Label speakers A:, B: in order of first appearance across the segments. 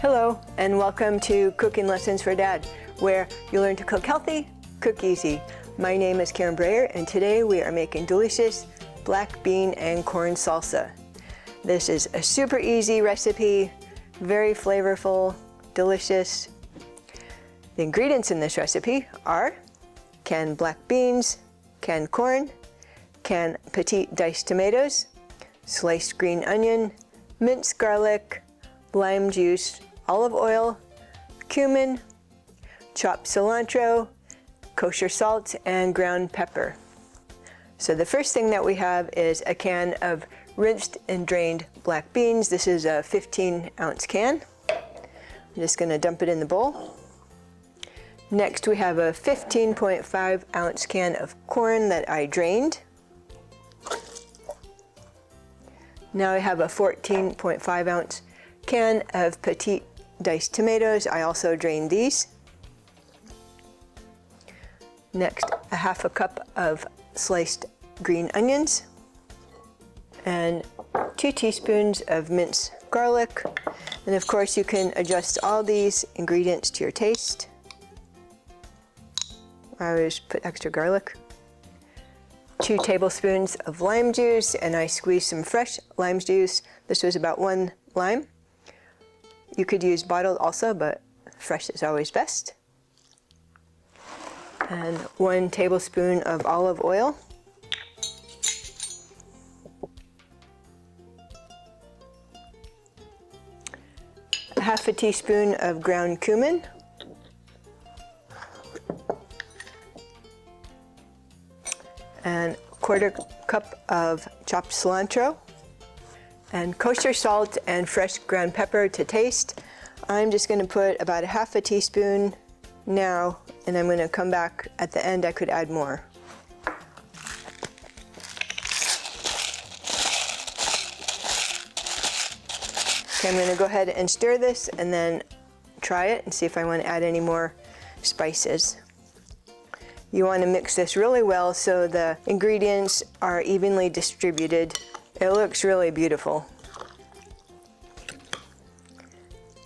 A: Hello, and welcome to Cooking Lessons for Dad, where you learn to cook healthy, cook easy. My name is Karen Breyer, and today we are making delicious black bean and corn salsa. This is a super easy recipe, very flavorful, delicious. The ingredients in this recipe are canned black beans, canned corn, canned petite diced tomatoes, sliced green onion, minced garlic, lime juice, olive oil, cumin, chopped cilantro, kosher salt, and ground pepper. So the first thing that we have is a can of rinsed and drained black beans. This is a 15-ounce can. I'm just going to dump it in the bowl. Next we have a 15.5-ounce can of corn that I drained. Now I have a 14.5-ounce can of petite diced tomatoes. I also drained these. Next, a half a cup of sliced green onions and 2 teaspoons of minced garlic. And of course, you can adjust all these ingredients to your taste. I always put extra garlic. 2 tablespoons of lime juice, and I squeezed some fresh lime juice. This was about 1 lime. You could use bottled also, but fresh is always best. And 1 tablespoon of olive oil. A half a teaspoon of ground cumin. And a 1/4 cup of chopped cilantro. And kosher salt and fresh ground pepper to taste. I'm just going to put about a half a teaspoon now, and I'm going to come back at the end. I could add more. Okay, I'm going to go ahead and stir this and then try it and see if I want to add any more spices. You want to mix this really well so the ingredients are evenly distributed. It looks really beautiful.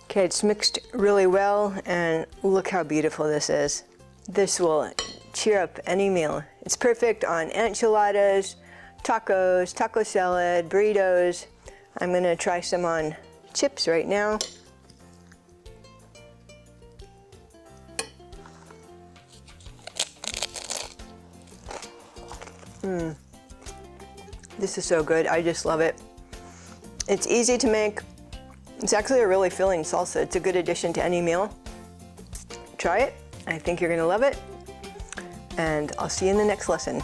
A: Okay, it's mixed really well, and look how beautiful this is. This will cheer up any meal. It's perfect on enchiladas, tacos, taco salad, burritos. I'm gonna try some on chips right now. This is so good. I just love it. It's easy to make. It's actually a really filling salsa. It's a good addition to any meal. Try it. I think you're going to love it. And I'll see you in the next lesson.